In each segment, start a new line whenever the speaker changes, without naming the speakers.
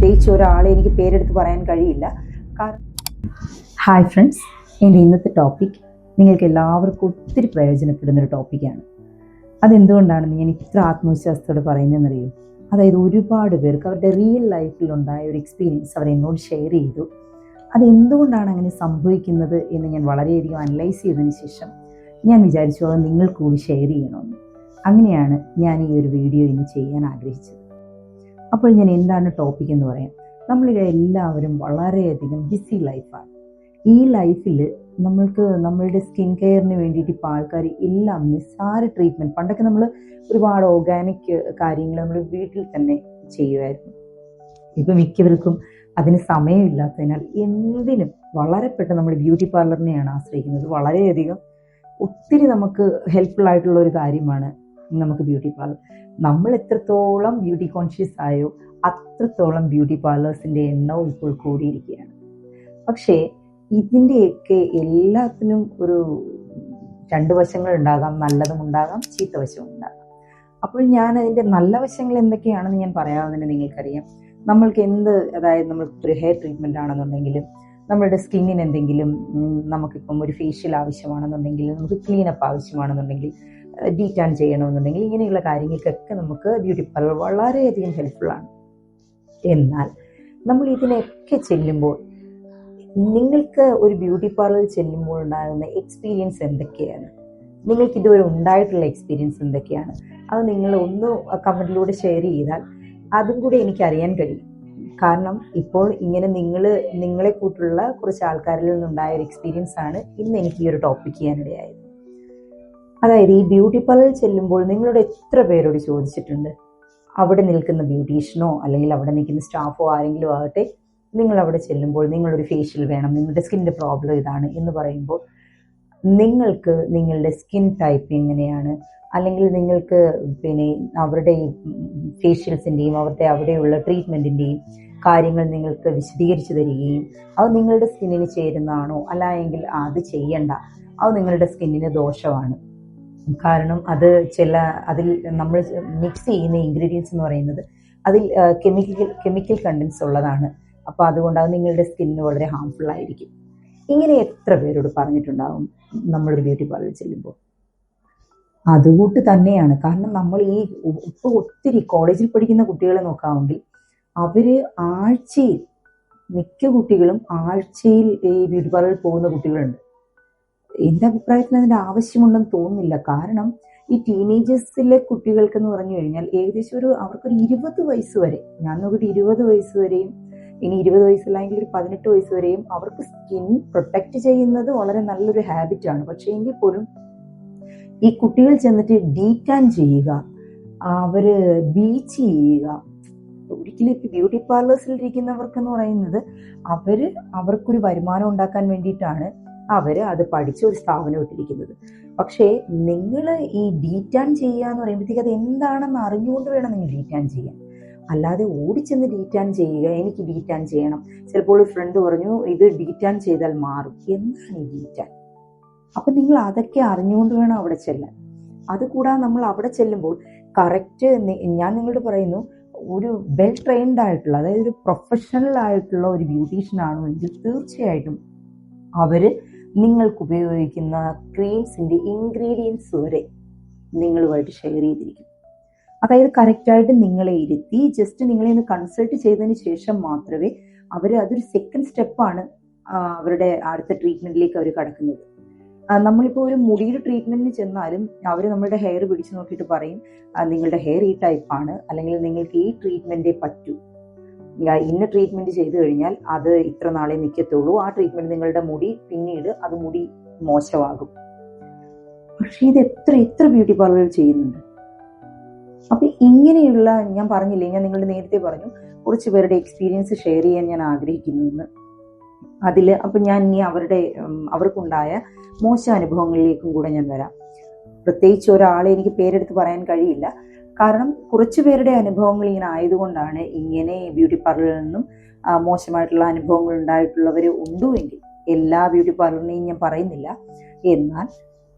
പ്രത്യേകിച്ച് ഒരാളെ എനിക്ക് പേരെടുത്ത് പറയാൻ കഴിയില്ല. ഹായ് ഫ്രണ്ട്സ്, എൻ്റെ ഇന്നത്തെ ടോപ്പിക് നിങ്ങൾക്ക് എല്ലാവർക്കും ഒത്തിരി പ്രയോജനപ്പെടുന്നൊരു ടോപ്പിക്കാണ്. അതെന്തുകൊണ്ടാണെന്ന് ഞാൻ ഇത്ര ആത്മവിശ്വാസത്തോടെ പറയുന്നതെന്നറിയോ? അതായത് ഒരുപാട് പേർക്ക് അവരുടെ റിയൽ ലൈഫിലുണ്ടായ ഒരു എക്സ്പീരിയൻസ് അവർ എന്നോട് ഷെയർ ചെയ്തു. അതെന്തുകൊണ്ടാണ് അങ്ങനെ സംഭവിക്കുന്നത് എന്ന് ഞാൻ വളരെയധികം അനലൈസ് ചെയ്തതിന് ശേഷം ഞാൻ വിചാരിച്ചു അത് നിങ്ങൾ കൂടി ഷെയർ ചെയ്യണമെന്ന്. അങ്ങനെയാണ് ഞാൻ ഈ ഒരു വീഡിയോ ഇന്ന് ചെയ്യാൻ ആഗ്രഹിച്ചത്. അപ്പോൾ ഞാൻ എന്താണ് ടോപ്പിക് എന്ന് പറയാം. നമ്മളെല്ലാവരും വളരെയധികം ബിസി ലൈഫാണ്. ഈ ലൈഫിൽ നമ്മളുടെ സ്കിൻ കെയറിന് വേണ്ടിയിട്ട് ഇപ്പോൾ ആൾക്കാർ എല്ലാം നിസ്സാര ട്രീറ്റ്മെൻറ്റ്, പണ്ടൊക്കെ നമ്മൾ ഒരുപാട് ഓർഗാനിക് കാര്യങ്ങൾ നമ്മൾ വീട്ടിൽ തന്നെ ചെയ്യുമായിരുന്നു. ഇപ്പം മിക്കവർക്കും അതിന് സമയമില്ലാത്തതിനാൽ എന്തിനും വളരെ പെട്ടെന്ന് നമ്മൾ ബ്യൂട്ടി പാർലറിനെയാണ് ആശ്രയിക്കുന്നത്. വളരെയധികം ഒത്തിരി നമുക്ക് ഹെൽപ്ഫുൾ ആയിട്ടുള്ള ഒരു കാര്യമാണ് നമുക്ക് ബ്യൂട്ടി പാർലർ. നമ്മൾ എത്രത്തോളം ബ്യൂട്ടി കോൺഷ്യസ് ആയോ അത്രത്തോളം ബ്യൂട്ടി പാർലേഴ്സിൻ്റെ എണ്ണവും ഇപ്പോൾ കൂടിയിരിക്കുകയാണ്. പക്ഷേ ഇതിൻ്റെയൊക്കെ എല്ലാത്തിനും ഒരു രണ്ട് വശങ്ങൾ ഉണ്ടാകാം. നല്ലതും ഉണ്ടാകാം, ചീത്ത വശവും ഉണ്ടാകാം. അപ്പോൾ ഞാൻ അതിൻ്റെ നല്ല വശങ്ങൾ എന്തൊക്കെയാണെന്ന് ഞാൻ പറയാവുന്നതിന് നിങ്ങൾക്കറിയാം. നമ്മൾക്ക് അതായത് നമ്മൾക്കൊരു ഹെയർ ട്രീറ്റ്മെൻ്റ് ആണെന്നുണ്ടെങ്കിലും, നമ്മളുടെ സ്കിന്നിന് എന്തെങ്കിലും നമുക്കിപ്പം ഒരു ഫേഷ്യൽ ആവശ്യമാണെന്നുണ്ടെങ്കിൽ, നമുക്ക് ക്ലീനപ്പ് ആവശ്യമാണെന്നുണ്ടെങ്കിൽ, ഡീറ്റാൻ ചെയ്യണമെന്നുണ്ടെങ്കിൽ, ഇങ്ങനെയുള്ള കാര്യങ്ങൾക്കൊക്കെ നമുക്ക് ബ്യൂട്ടി പാർലർ വളരെയധികം ഹെൽപ്ഫുള്ളാണ്. എന്നാൽ നമ്മൾ ഇതിനൊക്കെ ചെല്ലുമ്പോൾ നിങ്ങൾക്ക് ഒരു ബ്യൂട്ടി പാർലറിൽ ചെല്ലുമ്പോൾ ഉണ്ടാകുന്ന എക്സ്പീരിയൻസ് എന്തൊക്കെയാണ്? നിങ്ങൾക്ക് ഇതുവരെ ഉണ്ടായിട്ടുള്ള എക്സ്പീരിയൻസ് എന്തൊക്കെയാണ്? അത് നിങ്ങൾ ഒന്ന് കമൻറ്റിലൂടെ ഷെയർ ചെയ്താൽ അതും കൂടി എനിക്കറിയാൻ കഴിയും. കാരണം ഇപ്പോൾ ഇങ്ങനെ നിങ്ങളെ കൂട്ടുള്ള കുറച്ച് ആൾക്കാരിൽ നിന്നുണ്ടായ ഒരു എക്സ്പീരിയൻസ് ആണ് ഇന്ന് എനിക്ക് ഈ ഒരു ടോപ്പിക് ചെയ്യാനിടയായത്. അതായത് ഈ ബ്യൂട്ടി പാർലറിൽ ചെല്ലുമ്പോൾ നിങ്ങളോട് എത്ര പേരോട് ചോദിച്ചിട്ടുണ്ട്, അവിടെ നിൽക്കുന്ന ബ്യൂട്ടീഷ്യനോ അല്ലെങ്കിൽ അവിടെ നിൽക്കുന്ന സ്റ്റാഫോ ആരെങ്കിലും ആകട്ടെ, നിങ്ങൾ അവിടെ ചെല്ലുമ്പോൾ നിങ്ങളൊരു ഫേഷ്യൽ വേണം, നിങ്ങളുടെ സ്കിന്നിൻ്റെ പ്രോബ്ലം ഇതാണ് എന്ന് പറയുമ്പോൾ നിങ്ങൾക്ക് നിങ്ങളുടെ സ്കിൻ ടൈപ്പ് എങ്ങനെയാണ്, അല്ലെങ്കിൽ നിങ്ങൾക്ക് അവരുടെ ഈ ഫേഷ്യൽസിൻ്റെയും അവിടെയുള്ള ട്രീറ്റ്മെൻറ്റിൻ്റെയും കാര്യങ്ങൾ നിങ്ങൾക്ക് വിശദീകരിച്ച് തരികയും അത് നിങ്ങളുടെ സ്കിന്നിന് ചേരുന്നതാണോ അല്ല എങ്കിൽ അത് ചെയ്യണ്ട, അത് നിങ്ങളുടെ സ്കിന്നിന് ദോഷമാണ്. കാരണം അതിൽ നമ്മൾ മിക്സ് ചെയ്യുന്ന ഇൻഗ്രീഡിയൻസ് എന്ന് പറയുന്നത് അതിൽ കെമിക്കൽ കണ്ടൻസ് ഉള്ളതാണ്. അപ്പോൾ അതുകൊണ്ട് അത് നിങ്ങളുടെ സ്കിന്നിന് വളരെ ഹാംഫുൾ ആയിരിക്കും. ഇങ്ങനെ എത്ര പേരോട് പറഞ്ഞിട്ടുണ്ടാവും നമ്മളൊരു ബ്യൂട്ടി പാർലറിൽ ചെല്ലുമ്പോൾ? അതുകൂട്ട് തന്നെയാണ്. കാരണം നമ്മൾ ഇപ്പോൾ ഒത്തിരി കോളേജിൽ പഠിക്കുന്ന കുട്ടികളെ നോക്കാമെങ്കിൽ അവർ മിക്ക കുട്ടികളും ആഴ്ചയിൽ ഈ ബ്യൂട്ടി പാർലറിൽ പോകുന്ന കുട്ടികളുണ്ട്. എൻ്റെ അഭിപ്രായത്തിൽ അതിൻ്റെ ആവശ്യമുണ്ടെന്ന് തോന്നുന്നില്ല. കാരണം ഈ ടീനേജേഴ്സിലെ കുട്ടികൾക്കെന്ന് പറഞ്ഞു കഴിഞ്ഞാൽ ഏകദേശം അവർക്കൊരു 20 വയസ്സ് വരെ, ഞാൻ നോക്കിയിട്ട് 20 വയസ്സ് വരെയും, ഇനി 20 വയസ്സില്ലെങ്കിൽ ഒരു 18 വയസ്സ് വരെയും അവർക്ക് സ്കിൻ പ്രൊട്ടക്റ്റ് ചെയ്യുന്നത് വളരെ നല്ലൊരു ഹാബിറ്റാണ്. പക്ഷേ എങ്കിൽ പോലും ഈ കുട്ടികൾ ചെന്നിട്ട് ഡീറ്റാൻ ചെയ്യുക, അവർ ബീച്ച് ചെയ്യുക, ഒരിക്കലും ഇപ്പം ബ്യൂട്ടി പാർലേഴ്സിൽ ഇരിക്കുന്നവർക്കെന്ന് പറയുന്നത് അവർക്കൊരു വരുമാനം ഉണ്ടാക്കാൻ വേണ്ടിയിട്ടാണ് അവർ അത് പഠിച്ച ഒരു സ്ഥാപനം ഇട്ടിരിക്കുന്നത്. പക്ഷേ നിങ്ങൾ ഈ ഡീറ്റാൻ ചെയ്യുക എന്ന് പറയുമ്പോഴത്തേക്ക് അത് എന്താണെന്ന് അറിഞ്ഞുകൊണ്ട് വേണം നിങ്ങൾ ഡീറ്റാൻ ചെയ്യാൻ. അല്ലാതെ ഓടിച്ചെന്ന് ഡീറ്റാൻ ചെയ്യുക, എനിക്ക് ഡീറ്റാൻ ചെയ്യണം. ചിലപ്പോൾ ഒരു ഫ്രണ്ട് പറഞ്ഞു ഇത് ഡീറ്റാൻ ചെയ്താൽ മാറും. എന്താണ് ഈ ഡീറ്റാൻ? അപ്പം നിങ്ങൾ അതൊക്കെ അറിഞ്ഞുകൊണ്ട് വേണം അവിടെ ചെല്ലാൻ. അതുകൂടാതെ നമ്മൾ അവിടെ ചെല്ലുമ്പോൾ കറക്റ്റ്, ഞാൻ നിങ്ങളോട് പറയുന്നു, ഒരു വെൽ ട്രെയിൻഡ് ആയിട്ടുള്ള, അതായത് ഒരു പ്രൊഫഷണൽ ആയിട്ടുള്ള ഒരു ബ്യൂട്ടീഷ്യൻ ആണോ എങ്കിൽ തീർച്ചയായിട്ടും അവർ നിങ്ങൾക്ക് ഉപയോഗിക്കുന്ന ക്രീംസിൻ്റെ ഇൻഗ്രീഡിയൻസ് വരെ നിങ്ങളുമായിട്ട് ഷെയർ ചെയ്തിരിക്കും. അതായത് കറക്റ്റായിട്ട് നിങ്ങളെ ഇരുത്തി ജസ്റ്റ് നിങ്ങളെ ഒന്ന് കൺസൾട്ട് ചെയ്തതിന് ശേഷം മാത്രമേ അതൊരു സെക്കൻഡ് സ്റ്റെപ്പാണ് അവരുടെ അടുത്ത ട്രീറ്റ്മെൻറ്റിലേക്ക് അവർ കടക്കുന്നത്. നമ്മളിപ്പോൾ ഒരു മുടിയുടെ ട്രീറ്റ്മെൻറ്റിന് ചെന്നാലും അവർ നമ്മളുടെ ഹെയർ പിടിച്ച് നോക്കിയിട്ട് പറയും നിങ്ങളുടെ ഹെയർ ഈ ടൈപ്പാണ്, അല്ലെങ്കിൽ നിങ്ങൾക്ക് ഈ ട്രീറ്റ്മെൻറ്റേ പറ്റൂ, ഇന്ന ട്രീറ്റ്മെൻറ്റ് ചെയ്തു കഴിഞ്ഞാൽ അത് ഇത്ര നാളെ നിൽക്കത്തുള്ളൂ, ആ ട്രീറ്റ്മെൻറ്റ് നിങ്ങളുടെ പിന്നീട് അത് മുടി മോശമാകും. പക്ഷേ ഇത് എത്ര ബ്യൂട്ടി പാർലറിൽ ചെയ്യുന്നുണ്ട്. അപ്പം ഇങ്ങനെയുള്ള, ഞാൻ പറഞ്ഞില്ലേ, ഞാൻ നിങ്ങളുടെ നേരത്തെ പറഞ്ഞു കുറച്ച് പേരുടെ എക്സ്പീരിയൻസ് ഷെയർ ചെയ്യാൻ ഞാൻ ആഗ്രഹിക്കുന്നുവെന്ന്. അപ്പം ഞാൻ ഇനി അവർക്കുണ്ടായ മോശം അനുഭവങ്ങളിലേക്കും കൂടെ ഞാൻ വരാം. പ്രത്യേകിച്ച് ഒരാളെ എനിക്ക് പേരെടുത്ത് പറയാൻ കഴിയില്ല. കാരണം കുറച്ച് പേരുടെ അനുഭവങ്ങൾ ഇങ്ങനെ ആയതുകൊണ്ടാണ് ഇങ്ങനെ ബ്യൂട്ടി പാർലറിൽ നിന്നും മോശമായിട്ടുള്ള അനുഭവങ്ങൾ ഉണ്ടായിട്ടുള്ളവർ ഉണ്ടുവെങ്കിൽ എല്ലാ ബ്യൂട്ടി പാർലറിനെയും ഞാൻ പറയുന്നില്ല. എന്നാൽ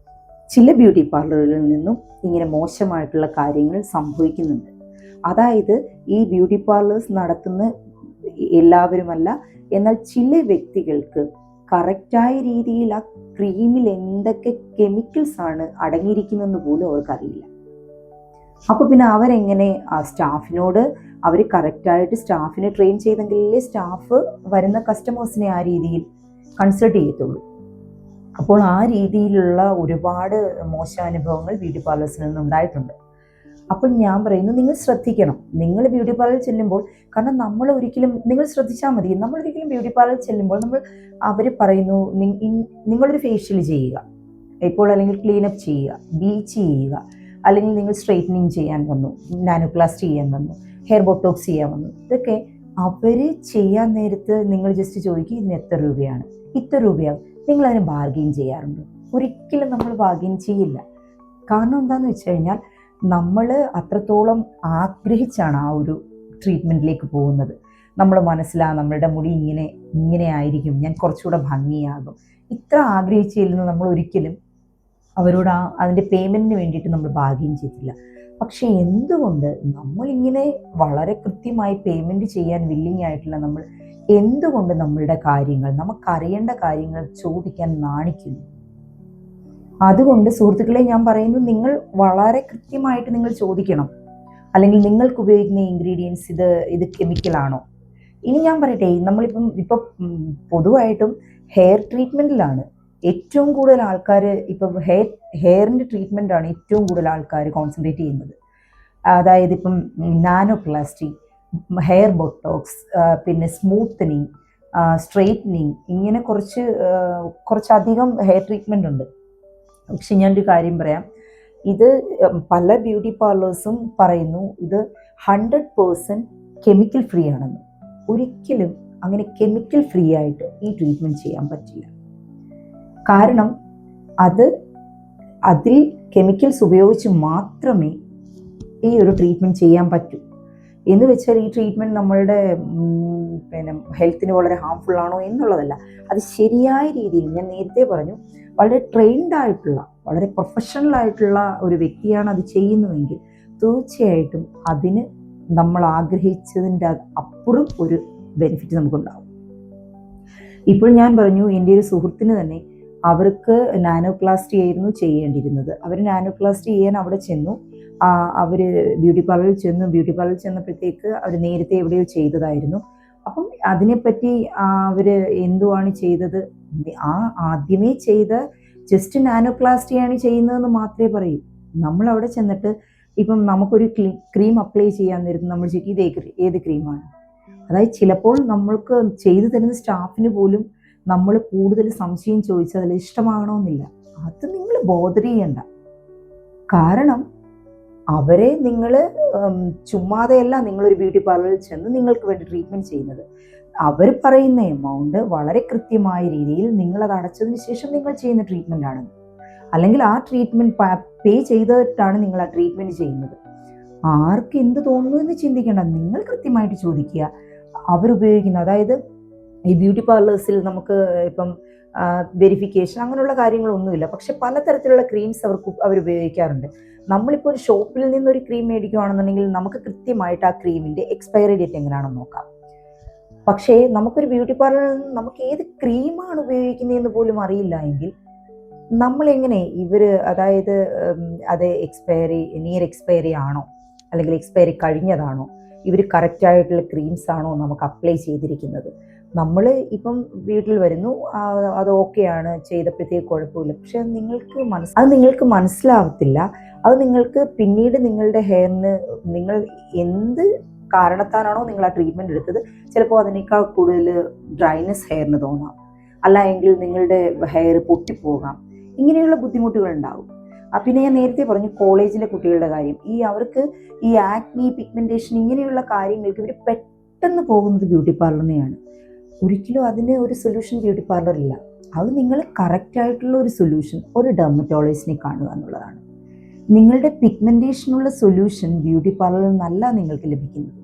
ചില ബ്യൂട്ടി പാർലറുകളിൽ നിന്നും ഇങ്ങനെ മോശമായിട്ടുള്ള കാര്യങ്ങൾ സംഭവിക്കുന്നുണ്ട്. അതായത് ഈ ബ്യൂട്ടി പാർലേഴ്സ് നടത്തുന്ന എല്ലാവരുമല്ല, എന്നാൽ ചില വ്യക്തികൾക്ക് കറക്റ്റായ രീതിയിൽ ആ ക്രീമിൽ എന്തൊക്കെ കെമിക്കൽസ് ആണ് അടങ്ങിയിരിക്കുന്നതെന്ന് പോലും അവർക്കറിയില്ല. അപ്പോൾ പിന്നെ അവരെങ്ങനെ ആ സ്റ്റാഫിനോട് അവർ കറക്റ്റായിട്ട് സ്റ്റാഫിനെ ട്രെയിൻ ചെയ്തെങ്കിലേ സ്റ്റാഫ് വരുന്ന കസ്റ്റമേഴ്സിനെ ആ രീതിയിൽ കൺസൾട്ട് ചെയ്യത്തുള്ളൂ. അപ്പോൾ ആ രീതിയിലുള്ള ഒരുപാട് മോശാനുഭവങ്ങൾ ബ്യൂട്ടി പാർലേഴ്സിൽ നിന്ന് ഉണ്ടായിട്ടുണ്ട്. അപ്പോൾ ഞാൻ പറയുന്നു, നിങ്ങൾ ശ്രദ്ധിക്കണം. നിങ്ങൾ ബ്യൂട്ടി പാർലറിൽ ചെല്ലുമ്പോൾ, കാരണം നിങ്ങൾ ശ്രദ്ധിച്ചാൽ മതി, നമ്മളൊരിക്കലും ബ്യൂട്ടി പാർലറിൽ ചെല്ലുമ്പോൾ അവർ പറയുന്നു നിങ്ങളൊരു ഫേഷ്യൽ ചെയ്യുക ഇപ്പോൾ, അല്ലെങ്കിൽ ക്ലീനപ്പ് ചെയ്യുക, ബ്ലീച്ച് ചെയ്യുക, അല്ലെങ്കിൽ നിങ്ങൾ സ്ട്രെയിറ്റനിങ് ചെയ്യാൻ വന്നു, നാനോപ്ലാസ്റ്റി ചെയ്യാൻ വന്നു, ഹെയർ ബോട്ടോക്സ് ചെയ്യാൻ വന്നു. ഇതൊക്കെ അവർ ചെയ്യാൻ നേരത്ത് നിങ്ങൾ ജസ്റ്റ് ചോദിക്കുക ഇതിന് എത്ര രൂപയാണ്, ഇത്ര രൂപയാകും. നിങ്ങളതിന് ബാർഗെയിൻ ചെയ്യാറുണ്ട്? ഒരിക്കലും നമ്മൾ ബാർഗെയിൻ ചെയ്യില്ല. കാരണം എന്താണെന്ന് വെച്ച് കഴിഞ്ഞാൽ നമ്മൾ അത്രത്തോളം ആഗ്രഹിച്ചാണ് ആ ഒരു ട്രീറ്റ്മെൻറ്റിലേക്ക് പോകുന്നത്. നമ്മൾ നമ്മളുടെ മുടി ഇങ്ങനെ ആയിരിക്കും, ഞാൻ കുറച്ചുകൂടെ ഭംഗിയാകും, ഇത്ര ആഗ്രഹിച്ച് ചെല്ലുന്നത് നമ്മൾ ഒരിക്കലും അവരോട് അതിൻ്റെ പേയ്മെൻറ്റിന് വേണ്ടിയിട്ട് നമ്മൾ ബാർഗെയിൻ ചെയ്തില്ല. പക്ഷേ എന്തുകൊണ്ട് നമ്മളിങ്ങനെ വളരെ കൃത്യമായി പേയ്മെൻറ്റ് ചെയ്യാൻ വില്ലിങ് ആയിട്ടുള്ള നമ്മൾ എന്തുകൊണ്ട് നമ്മളുടെ കാര്യങ്ങൾ, നമുക്കറിയേണ്ട കാര്യങ്ങൾ ചോദിക്കാൻ നാണിക്കുന്നു? അതുകൊണ്ട് സുഹൃത്തുക്കളെ, ഞാൻ പറയുന്നു, നിങ്ങൾ വളരെ കൃത്യമായിട്ട് നിങ്ങൾ ചോദിക്കണം. അല്ലെങ്കിൽ നിങ്ങൾക്ക് ഉപയോഗിക്കുന്ന ഇൻഗ്രീഡിയൻസ് ഇത് കെമിക്കലാണോ? ഇനി ഞാൻ പറയട്ടെ, ഇപ്പം പൊതുവായിട്ടും ഹെയർ ട്രീറ്റ്മെൻറ്റിലാണ് ഏറ്റവും കൂടുതൽ ആൾക്കാർ, ഇപ്പം ഹെയറിൻ്റെ ട്രീറ്റ്മെൻറ്റാണ് ഏറ്റവും കൂടുതൽ ആൾക്കാർ കോൺസെൻട്രേറ്റ് ചെയ്യുന്നത്. അതായത് ഇപ്പം നാനോപ്ലാസ്റ്റി, ഹെയർ ബോട്ടോക്സ്, പിന്നെ സ്മൂത്തനിങ്, സ്ട്രെയിറ്റനിങ്, ഇങ്ങനെ കുറച്ചധികം ഹെയർ ട്രീറ്റ്മെൻ്റ് ഉണ്ട്. പക്ഷെ ഞാനൊരു കാര്യം പറയാം, ഇത് പല ബ്യൂട്ടി പാർലേഴ്സും പറയുന്നു ഇത് 100% കെമിക്കൽ ഫ്രീ ആണെന്ന്. ഒരിക്കലും അങ്ങനെ കെമിക്കൽ ഫ്രീ ആയിട്ട് ഈ ട്രീറ്റ്മെൻറ്റ് ചെയ്യാൻ പറ്റില്ല. കാരണം അതിൽ കെമിക്കൽസ് ഉപയോഗിച്ച് മാത്രമേ ഈ ഒരു ട്രീറ്റ്മെൻറ്റ് ചെയ്യാൻ പറ്റൂ. എന്ന് വെച്ചാൽ ഈ ട്രീറ്റ്മെൻറ്റ് നമ്മളുടെ ഹെൽത്തിന് വളരെ ഹാംഫുൾ ആണോ എന്നുള്ളതല്ല. അത് ശരിയായ രീതിയിൽ, ഞാൻ നേരത്തെ പറഞ്ഞു, വളരെ ട്രെയിൻഡ് ആയിട്ടുള്ള, വളരെ പ്രൊഫഷണൽ ആയിട്ടുള്ള ഒരു വ്യക്തിയാണ് അത് ചെയ്യുന്നതെങ്കിൽ തീർച്ചയായിട്ടും അതിന് നമ്മൾ ആഗ്രഹിച്ചതിൻ്റെ അപ്പുറം ഒരു ബെനിഫിറ്റ് നമുക്കുണ്ടാവും. ഇപ്പോൾ ഞാൻ പറഞ്ഞു, എൻ്റെ ഒരു സുഹൃത്തിന് തന്നെ അവർക്ക് നാനോപ്ലാസ്റ്റി ആയിരുന്നു ചെയ്യേണ്ടിയിരുന്നത്. അവർ നാനോപ്ലാസ്റ്റി ചെയ്യാൻ അവിടെ ചെന്നു. അവർ ബ്യൂട്ടി പാർലറിൽ ചെന്നപ്പോഴത്തേക്ക് അവർ നേരത്തെ എവിടെയോ ചെയ്തതായിരുന്നു. അപ്പം അതിനെപ്പറ്റി അവർ എന്തുവാണ് ചെയ്തത്, ആദ്യമേ ചെയ്ത ജസ്റ്റ് നാനോപ്ലാസ്റ്റിയാണ് ചെയ്യുന്നതെന്ന് മാത്രമേ പറയൂ. നമ്മൾ അവിടെ ചെന്നിട്ട് ഇപ്പം നമുക്കൊരു ക്രീം അപ്ലൈ ചെയ്യാൻ നേരത്ത് നമ്മൾ ചോദിക്കും ഇത് ഏത് ക്രീമാണ്. അതായത് ചിലപ്പോൾ നമ്മൾക്ക് ചെയ്തു തരുന്ന സ്റ്റാഫിന് പോലും നമ്മൾ കൂടുതൽ സംശയം ചോദിച്ചാൽ അതിൽ ഇഷ്ടമാകണമെന്നില്ല. അത് നിങ്ങൾ ബോധർ ചെയ്യണ്ട. കാരണം അവരെ നിങ്ങൾ ചുമ്മാതെയല്ല നിങ്ങളൊരു ബ്യൂട്ടി പാർലറിൽ ചെന്ന് നിങ്ങൾക്ക് വേണ്ടി ട്രീറ്റ്മെൻറ്റ് ചെയ്യുന്നത്. അവർ പറയുന്ന എമൗണ്ട് വളരെ കൃത്യമായ രീതിയിൽ നിങ്ങളത് അടച്ചതിന് ശേഷം നിങ്ങൾ ചെയ്യുന്ന ട്രീറ്റ്മെൻ്റ് ആണ്. അല്ലെങ്കിൽ ആ ട്രീറ്റ്മെൻറ്റ് പേ ചെയ്തിട്ടാണ് നിങ്ങൾ ആ ട്രീറ്റ്മെൻറ്റ് ചെയ്യുന്നത്. ആർക്ക് എന്ത് തോന്നുന്നു എന്ന് ചിന്തിക്കേണ്ട. നിങ്ങൾ കൃത്യമായിട്ട് ചോദിക്കുക. അവരുപയോഗിക്കുന്ന, അതായത് ഈ ബ്യൂട്ടി പാർലേഴ്സിൽ നമുക്ക് ഇപ്പം വെരിഫിക്കേഷൻ അങ്ങനെയുള്ള കാര്യങ്ങളൊന്നുമില്ല. പക്ഷെ പലതരത്തിലുള്ള ക്രീംസ് അവർ ഉപയോഗിക്കാറുണ്ട്. നമ്മളിപ്പോൾ ഒരു ഷോപ്പിൽ നിന്നൊരു ക്രീം മേടിക്കുകയാണെന്നുണ്ടെങ്കിൽ നമുക്ക് കൃത്യമായിട്ട് ആ ക്രീമിൻ്റെ എക്സ്പയറി ഡേറ്റ് എങ്ങനെയാണെന്ന് നോക്കാം. പക്ഷേ നമുക്കൊരു ബ്യൂട്ടി പാർലറിൽ നിന്ന് നമുക്ക് ഏത് ക്രീമാണ് ഉപയോഗിക്കുന്നതെന്ന് പോലും അറിയില്ല എങ്കിൽ നമ്മളെങ്ങനെ അതായത് അത് നിയർ എക്സ്പയറി ആണോ അല്ലെങ്കിൽ എക്സ്പയറി കഴിഞ്ഞതാണോ, ഇവർ കറക്റ്റായിട്ടുള്ള ക്രീംസ് ആണോ നമുക്ക് അപ്ലൈ ചെയ്തിരിക്കുന്നത്. നമ്മൾ ഇപ്പം വീട്ടിൽ വരുന്നു, അത് ഓക്കെയാണ്, ചെയ്തപ്പോഴത്തേക്ക് കുഴപ്പമില്ല. പക്ഷെ നിങ്ങൾക്ക് മനസ്സിലാവത്തില്ല. അത് നിങ്ങൾക്ക് പിന്നീട് നിങ്ങളുടെ ഹെയറിന് നിങ്ങൾ എന്ത് കാരണത്താലാണോ നിങ്ങൾ ആ ട്രീറ്റ്മെൻറ്റ് എടുത്തത്, ചിലപ്പോൾ അതിനേക്കാൾ കൂടുതൽ ഡ്രൈനെസ് ഹെയറിന് തോന്നാം, അല്ല എങ്കിൽ നിങ്ങളുടെ ഹെയർ പൊട്ടിപ്പോകാം. ഇങ്ങനെയുള്ള ബുദ്ധിമുട്ടുകൾ ഉണ്ടാകും. പിന്നെ ഞാൻ നേരത്തെ പറഞ്ഞു കോളേജിലെ കുട്ടികളുടെ കാര്യം, അവർക്ക് ഈ ആക്നി, പിഗ്മെൻറ്റേഷൻ ഇങ്ങനെയുള്ള കാര്യങ്ങൾക്ക് ഇവർ പെട്ടെന്ന് പോകുന്നത് ബ്യൂട്ടി പാർലറിനെയാണ്. ഒരിക്കലും അതിന് ഒരു സൊല്യൂഷൻ ബ്യൂട്ടി പാർലറില്ല. അത് നിങ്ങൾ കറക്റ്റായിട്ടുള്ള ഒരു സൊല്യൂഷൻ ഒരു ഡെർമറ്റോളജിസ്റ്റിനെ കാണുക എന്നുള്ളതാണ്. നിങ്ങളുടെ പിഗ്മെൻറ്റേഷനുള്ള സൊല്യൂഷൻ ബ്യൂട്ടി പാർലറിൽ നിന്നല്ല നിങ്ങൾക്ക് ലഭിക്കുന്നത്.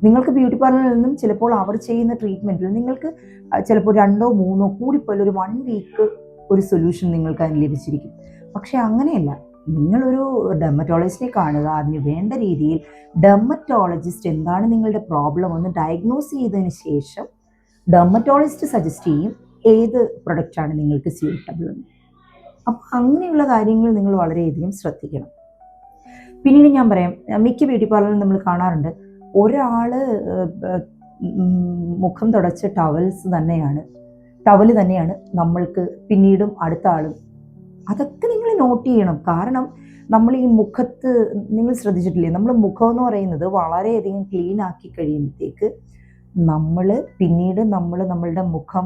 നിങ്ങൾക്ക് ബ്യൂട്ടി പാർലറിൽ നിന്നും ചിലപ്പോൾ അവർ ചെയ്യുന്ന ട്രീറ്റ്മെൻറ്റിൽ നിങ്ങൾക്ക് ചിലപ്പോൾ 2 3 കൂടിപ്പോയാൽ ഒരു 1 വീക്ക് ഒരു സൊല്യൂഷൻ നിങ്ങൾക്ക് അതിന് ലഭിച്ചിരിക്കും. പക്ഷെ അങ്ങനെയല്ല. നിങ്ങളൊരു ഡെർമറ്റോളജിസ്റ്റിനെ കാണുക, അതിന് വേണ്ട രീതിയിൽ ഡെർമറ്റോളജിസ്റ്റ് എന്താണ് നിങ്ങളുടെ പ്രോബ്ലം എന്ന് ഡയഗ്നോസ് ചെയ്തതിന് ശേഷം ഡെർമറ്റോളജിസ്റ്റ് സജസ്റ്റ് ചെയ്യും ഏത് പ്രൊഡക്റ്റാണ് നിങ്ങൾക്ക് സ്യൂട്ടബിൾ എന്ന്. അപ്പോൾ അങ്ങനെയുള്ള കാര്യങ്ങൾ നിങ്ങൾ വളരെയധികം ശ്രദ്ധിക്കണം. പിന്നീട് ഞാൻ പറയാം, മിക്ക ബ്യൂട്ടി പാർലറിലും നമ്മൾ കാണാറുണ്ട് ഒരാൾ മുഖം തുടച്ച ടവല് തന്നെയാണ് നമ്മൾക്ക് പിന്നീടും അടുത്ത ആളും. അതൊക്കെ നിങ്ങൾ നോട്ട് ചെയ്യണം. കാരണം നമ്മൾ ഈ മുഖത്ത് നിങ്ങൾ ശ്രദ്ധിച്ചിട്ടില്ലേ, നമ്മൾ മുഖം എന്ന് പറയുന്നത് വളരെയധികം ക്ലീൻ ആക്കി കഴിയുമ്പോഴത്തേക്ക് നമ്മൾ പിന്നീട് നമ്മളുടെ മുഖം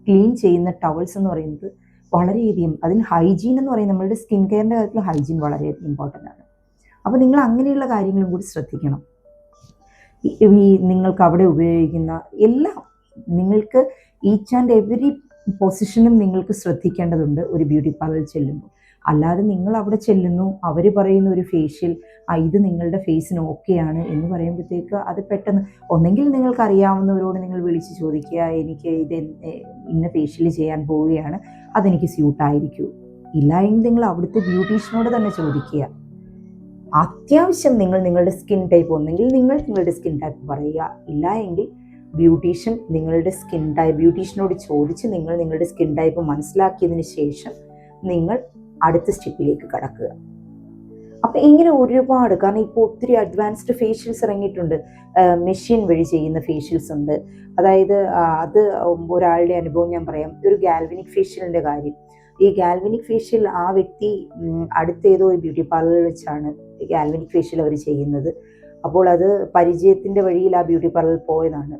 ക്ലീൻ ചെയ്യുന്ന ടവൽസ് എന്ന് പറയുന്നത് വളരെയധികം, അതിൽ ഹൈജീൻ എന്ന് പറയുന്നത് നമ്മളുടെ സ്കിൻ കെയറിൻ്റെ കാര്യത്തിൽ ഹൈജീൻ വളരെയധികം ഇമ്പോർട്ടൻ്റ് ആണ്. അപ്പോൾ നിങ്ങൾ അങ്ങനെയുള്ള കാര്യങ്ങളും കൂടി ശ്രദ്ധിക്കണം. ഈ നിങ്ങൾക്ക് അവിടെ ഉപയോഗിക്കുന്ന എല്ലാം നിങ്ങൾക്ക് ഈച്ച് ആൻഡ് എവറി പൊസിഷനും നിങ്ങൾക്ക് ശ്രദ്ധിക്കേണ്ടതുണ്ട് ഒരു ബ്യൂട്ടി പാർലറിൽ ചെല്ലുമ്പോൾ. അല്ലാതെ നിങ്ങൾ അവിടെ ചെല്ലുന്നു, അവർ പറയുന്ന ഒരു ഫേഷ്യൽ ഇത് നിങ്ങളുടെ ഫേസിന് ഓക്കെയാണ് എന്ന് പറയുമ്പോഴത്തേക്ക് അത് പെട്ടെന്ന് ഒന്നെങ്കിൽ നിങ്ങൾക്ക് അറിയാവുന്നവരോട് നിങ്ങൾ വിളിച്ച് ചോദിക്കുക, എനിക്ക് ഇത് ഇന്ന ഫേഷ്യൽ ചെയ്യാൻ പോവുകയാണ്, അതെനിക്ക് സ്യൂട്ടായിരിക്കുമോ? ഇല്ല എങ്കിൽ നിങ്ങൾ അവിടുത്തെ ബ്യൂട്ടീഷ്യനോട് തന്നെ ചോദിക്കുക. അത്യാവശ്യം നിങ്ങളുടെ സ്കിൻ ടൈപ്പ് ഒന്നെങ്കിൽ നിങ്ങളുടെ സ്കിൻ ടൈപ്പ് പറയുക, ഇല്ല എങ്കിൽ ബ്യൂട്ടീഷ്യനോട് ചോദിച്ച് നിങ്ങളുടെ സ്കിൻ ടൈപ്പ് മനസ്സിലാക്കിയതിന് ശേഷം നിങ്ങൾ അടുത്ത സ്റ്റെപ്പിലേക്ക് കടക്കുക. അപ്പം ഇങ്ങനെ ഒരുപാട്, കാരണം ഇപ്പോൾ ഒത്തിരി അഡ്വാൻസ്ഡ് ഫേഷ്യൽസ് ഇറങ്ങിയിട്ടുണ്ട്, മെഷീൻ വഴി ചെയ്യുന്ന ഫേഷ്യൽസ് ഉണ്ട്. അതായത് അത് ഒരാളുടെ അനുഭവം ഞാൻ പറയാം, ഒരു ഗാൽവനിക് ഫേഷ്യലിൻ്റെ കാര്യം. ഈ ഗാൽവനിക് ഫേഷ്യൽ ആ വ്യക്തി അടുത്തേതോ ഒരു ബ്യൂട്ടി പാർലറിൽ വെച്ചാണ് ഗാൽവനിക് ഫേഷ്യൽ അവർ ചെയ്യുന്നത്. അപ്പോൾ അത് പരിചയത്തിൻ്റെ വഴിയിൽ ആ ബ്യൂട്ടി പാർലറിൽ പോയതാണ്.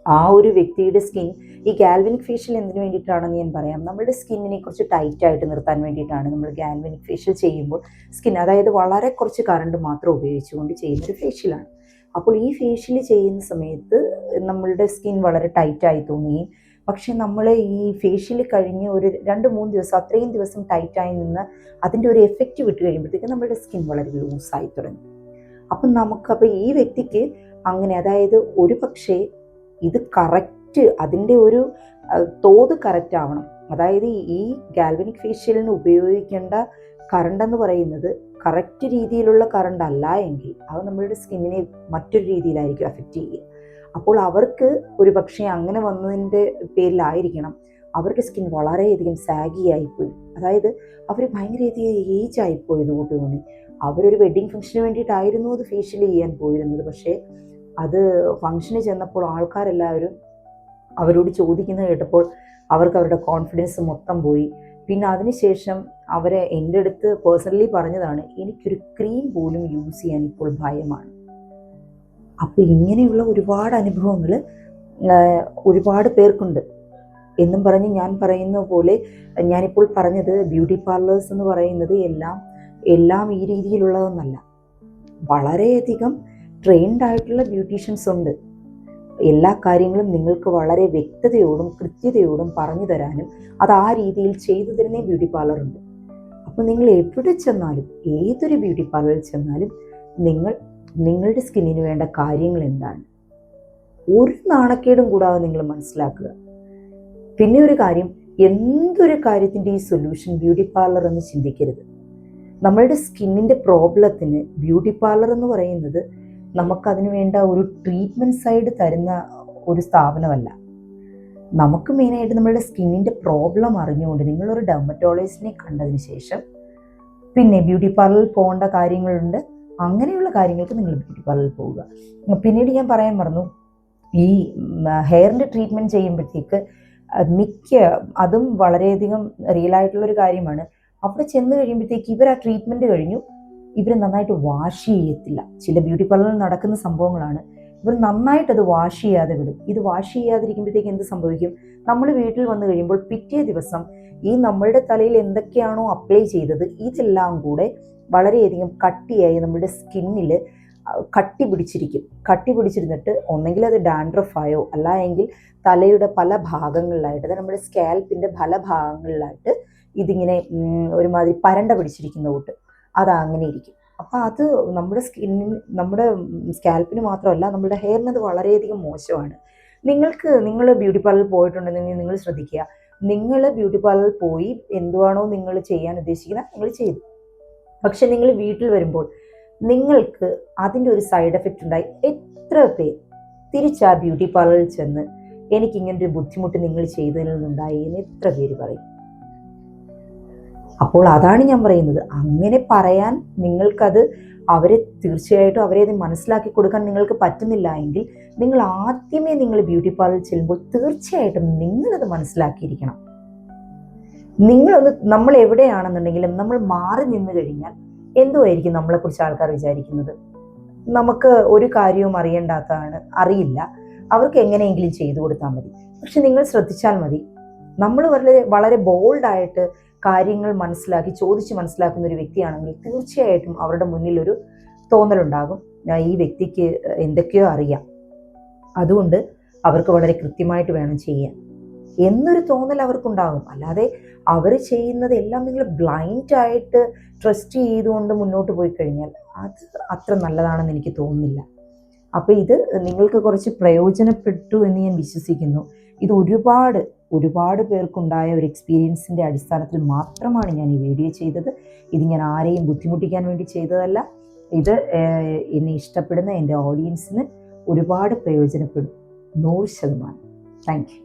ആ ഒരു വ്യക്തിയുടെ സ്കിൻ ഈ ഗാൽവനിക് ഫേഷ്യൽ എന്തിനു വേണ്ടിയിട്ടാണെന്ന് ഞാൻ പറയാം. നമ്മുടെ സ്കിന്നിനെ കുറച്ച് ടൈറ്റായിട്ട് നിർത്താൻ വേണ്ടിയിട്ടാണ് നമ്മൾ ഗാൽവനിക് ഫേഷ്യൽ ചെയ്യുമ്പോൾ അതായത് വളരെ കുറച്ച് കറണ്ട് മാത്രം ഉപയോഗിച്ചുകൊണ്ട് ചെയ്യുന്നൊരു ഫേഷ്യലാണ്. അപ്പോൾ ഈ ഫേഷ്യൽ ചെയ്യുന്ന സമയത്ത് നമ്മളുടെ സ്കിൻ വളരെ ടൈറ്റായി തോന്നുകയും, പക്ഷെ നമ്മൾ ഈ ഫേഷ്യൽ കഴിഞ്ഞ് ഒരു 2-3 ദിവസം അത്രയും ദിവസം ടൈറ്റായി നിന്ന് അതിൻ്റെ ഒരു എഫക്റ്റ് വിട്ട് കഴിയുമ്പോഴത്തേക്ക് നമ്മുടെ സ്കിൻ വളരെ ലൂസായി തുടങ്ങി. അപ്പോൾ ഈ വ്യക്തിക്ക് അങ്ങനെ, അതായത് ഒരു പക്ഷേ ഇത് കറക്റ്റ് അതിൻ്റെ ഒരു തോത് കറക്റ്റ് ആവണം. അതായത് ഈ ഗാൽവനിക് ഫേഷ്യലിന് ഉപയോഗിക്കേണ്ട കറണ്ട് എന്ന് പറയുന്നത് കറക്റ്റ് രീതിയിലുള്ള കറണ്ട് അല്ല എങ്കിൽ അത് നമ്മളുടെ സ്കിന്നിനെ മറ്റൊരു രീതിയിലായിരിക്കും അഫക്റ്റ് ചെയ്യുക. അപ്പോൾ അവർക്ക് ഒരു പക്ഷേ അങ്ങനെ വന്നതിൻ്റെ പേരിലായിരിക്കണം അവർക്ക് സ്കിൻ വളരെയധികം സാഗി ആയിപ്പോയി. അതായത് അവർ ഭയങ്കരയധികം ഏജ് ആയിപ്പോയത് കൂട്ട് തോന്നി. അവരൊരു വെഡ്ഡിങ് ഫംഗ്ഷന് വേണ്ടിയിട്ടായിരുന്നു അത് ഫേഷ്യൽ ചെയ്യാൻ പോയിരുന്നത്. പക്ഷേ അത് ഫംഗ്ഷന് ചെന്നപ്പോൾ ആൾക്കാരെല്ലാവരും അവരോട് ചോദിക്കുന്നത് കേട്ടപ്പോൾ അവർക്ക് അവരുടെ കോൺഫിഡൻസ് മൊത്തം പോയി. പിന്നെ അതിനുശേഷം അവരെ എൻ്റെ അടുത്ത് പേഴ്സണലി പറഞ്ഞതാണ്, എനിക്കൊരു ക്രീം പോലും യൂസ് ചെയ്യാൻ ഇപ്പോൾ ഭയമാണ്. അപ്പോൾ ഇങ്ങനെയുള്ള ഒരുപാട് അനുഭവങ്ങൾ ഒരുപാട് പേർക്കുണ്ട് എന്നും പറഞ്ഞ് ഞാൻ പറയുന്ന പോലെ ഞാനിപ്പോൾ പറഞ്ഞത് ബ്യൂട്ടി പാർലേഴ്സ് എന്ന് പറയുന്നത് എല്ലാം ഈ രീതിയിലുള്ളതൊന്നല്ല. വളരെയധികം ട്രെയിൻഡ് ആയിട്ടുള്ള ബ്യൂട്ടീഷ്യൻസ് ഉണ്ട്. എല്ലാ കാര്യങ്ങളും നിങ്ങൾക്ക് വളരെ വ്യക്തതയോടും കൃത്യതയോടും പറഞ്ഞു തരാനും അത് ആ രീതിയിൽ ചെയ്തു തരുന്ന ബ്യൂട്ടി പാർലർ ഉണ്ട്. അപ്പോൾ നിങ്ങൾ എവിടെ ചെന്നാലും ഏതൊരു ബ്യൂട്ടി പാർലറിൽ ചെന്നാലും നിങ്ങളുടെ സ്കിന്നിന് വേണ്ട കാര്യങ്ങൾ എന്താണ് ഒരു നാണക്കേടും കൂടാതെ നിങ്ങൾ മനസ്സിലാക്കുക. പിന്നെ ഒരു കാര്യം, എന്തൊരു കാര്യത്തിൻ്റെ ഈ സൊല്യൂഷൻ ബ്യൂട്ടി പാർലർ എന്ന് ചിന്തിക്കരുത്. നമ്മളുടെ സ്കിന്നിൻ്റെ പ്രോബ്ലത്തിന് ബ്യൂട്ടി പാർലർ എന്ന് പറയുന്നത് നമുക്കതിന് വേണ്ട ഒരു ട്രീറ്റ്മെൻറ്റ് സൈഡ് തരുന്ന ഒരു സ്ഥാപനമല്ല. നമുക്ക് മെയിനായിട്ട് നമ്മളുടെ സ്കിന്നിൻ്റെ പ്രോബ്ലം അറിഞ്ഞുകൊണ്ട് നിങ്ങളൊരു ഡെർമറ്റോളജിസ്റ്റിനെ കണ്ടതിന് ശേഷം പിന്നെ ബ്യൂട്ടി പാർലറിൽ പോകേണ്ട കാര്യങ്ങളുണ്ട്. അങ്ങനെയുള്ള കാര്യങ്ങൾക്ക് നിങ്ങൾ ബ്യൂട്ടി പാർലറിൽ പോവുക. പിന്നീട് ഞാൻ പറയാൻ മറന്നു, ഈ ഹെയറിൻ്റെ ട്രീറ്റ്മെൻറ്റ് ചെയ്യുമ്പോഴത്തേക്ക് അതും വളരെയധികം റിയലായിട്ടുള്ളൊരു കാര്യമാണ്. അവിടെ ചെന്ന് കഴിയുമ്പോഴത്തേക്ക് ഇവർ ആ ട്രീറ്റ്മെൻറ്റ് കഴിഞ്ഞു ഇവർ നന്നായിട്ട് വാഷ് ചെയ്യത്തില്ല. ചില ബ്യൂട്ടി പാർലറിൽ നടക്കുന്ന സംഭവങ്ങളാണ്. ഇവർ നന്നായിട്ടത് വാഷ് ചെയ്യാതെ വിടും. ഇത് വാഷ് ചെയ്യാതിരിക്കുമ്പോഴത്തേക്ക് എന്ത് സംഭവിക്കും? നമ്മൾ വീട്ടിൽ വന്നു കഴിയുമ്പോൾ പിറ്റേ ദിവസം ഈ നമ്മളുടെ തലയിൽ എന്തൊക്കെയാണോ അപ്ലൈ ചെയ്തത് ഇതെല്ലാം കൂടെ വളരെയധികം കട്ടിയായി നമ്മുടെ സ്കിന്നിൽ കട്ടി പിടിച്ചിരുന്നിട്ട് ഒന്നെങ്കിൽ അത് ഡാൻഡ്രഫായോ അല്ല എങ്കിൽ തലയുടെ പല ഭാഗങ്ങളിലായിട്ട്, അത് നമ്മുടെ സ്കാൽപ്പിൻ്റെ പല ഭാഗങ്ങളിലായിട്ട് ഇതിങ്ങനെ ഒരുമാതിരി പരണ്ട പിടിച്ചിരിക്കുന്ന കൂട്ട് അതങ്ങനെ ഇരിക്കും. അപ്പോൾ അത് നമ്മുടെ സ്കാൽപ്പിന് മാത്രമല്ല നമ്മുടെ ഹെയറിന് അത് വളരെയധികം മോശമാണ്. നിങ്ങൾ ബ്യൂട്ടി പാർലറിൽ പോയിട്ടുണ്ടെങ്കിൽ നിങ്ങൾ ശ്രദ്ധിക്കുക, നിങ്ങൾ ബ്യൂട്ടി പാർലറിൽ പോയി എന്തുവാണോ നിങ്ങൾ ചെയ്യാൻ ഉദ്ദേശിക്കുന്നത് നിങ്ങൾ ചെയ്തു. പക്ഷെ നിങ്ങൾ വീട്ടിൽ വരുമ്പോൾ നിങ്ങൾക്ക് അതിൻ്റെ ഒരു സൈഡ് എഫക്റ്റ് ഉണ്ടായി. എത്ര പേർ തിരിച്ച് ആ ബ്യൂട്ടി പാർലറിൽ ചെന്ന് എനിക്കിങ്ങനൊരു ബുദ്ധിമുട്ട് നിങ്ങൾ ചെയ്തതിൽ നിന്നുണ്ടായി എന്ന് എത്ര പേര് പറയും? അപ്പോൾ അതാണ് ഞാൻ പറയുന്നത്, അങ്ങനെ പറയാൻ നിങ്ങൾക്കത് തീർച്ചയായിട്ടും അവരെ അത് മനസ്സിലാക്കി കൊടുക്കാൻ നിങ്ങൾക്ക് പറ്റുന്നില്ല എങ്കിൽ നിങ്ങൾ ആദ്യമേ നിങ്ങൾ ബ്യൂട്ടി പാർലറിൽ ചെല്ലുമ്പോൾ തീർച്ചയായിട്ടും നിങ്ങളത് മനസ്സിലാക്കിയിരിക്കണം. നമ്മൾ എവിടെയാണെന്നുണ്ടെങ്കിലും നമ്മൾ മാറി നിന്ന് കഴിഞ്ഞാൽ എന്തുമായിരിക്കും നമ്മളെക്കുറിച്ച് ആൾക്കാർ വിചാരിക്കുന്നത്? നമുക്ക് ഒരു കാര്യവും അറിയില്ല, അവർക്ക് എങ്ങനെയെങ്കിലും ചെയ്തു കൊടുത്താൽ മതി. പക്ഷെ നിങ്ങൾ ശ്രദ്ധിച്ചാൽ മതി, നമ്മൾ വളരെ ബോൾഡായിട്ട് കാര്യങ്ങൾ ചോദിച്ച് മനസ്സിലാക്കുന്ന ഒരു വ്യക്തിയാണെങ്കിൽ തീർച്ചയായിട്ടും അവരുടെ മുന്നിൽ ഒരു തോന്നലുണ്ടാകും, ഈ വ്യക്തിക്ക് എന്തൊക്കെയോ അറിയാം, അതുകൊണ്ട് അവർക്ക് വളരെ കൃത്യമായിട്ട് വേണം ചെയ്യാൻ എന്നൊരു തോന്നൽ അവർക്കുണ്ടാകും. അല്ലാതെ അവർ ചെയ്യുന്നത് എല്ലാം നിങ്ങൾ ബ്ലൈൻഡായിട്ട് ട്രസ്റ്റ് ചെയ്തുകൊണ്ട് മുന്നോട്ട് പോയി കഴിഞ്ഞാൽ അത് അത്ര നല്ലതാണെന്ന് എനിക്ക് തോന്നുന്നില്ല. അപ്പോൾ ഇത് നിങ്ങൾക്ക് കുറച്ച് പ്രയോജനപ്പെട്ടു എന്ന് ഞാൻ വിശ്വസിക്കുന്നു. ഇത് ഒരുപാട് പേർക്കുണ്ടായ ഒരു എക്സ്പീരിയൻസിൻ്റെ അടിസ്ഥാനത്തിൽ മാത്രമാണ് ഞാൻ ഈ വീഡിയോ ചെയ്തത്. ഇത് ഞാൻ ആരെയും ബുദ്ധിമുട്ടിക്കാൻ വേണ്ടി ചെയ്തതല്ല. ഇത് എന്നെ ഇഷ്ടപ്പെടുന്ന എൻ്റെ ഓഡിയൻസിന് ഒരുപാട് പ്രയോജനപ്പെടും, 100%. Thank you.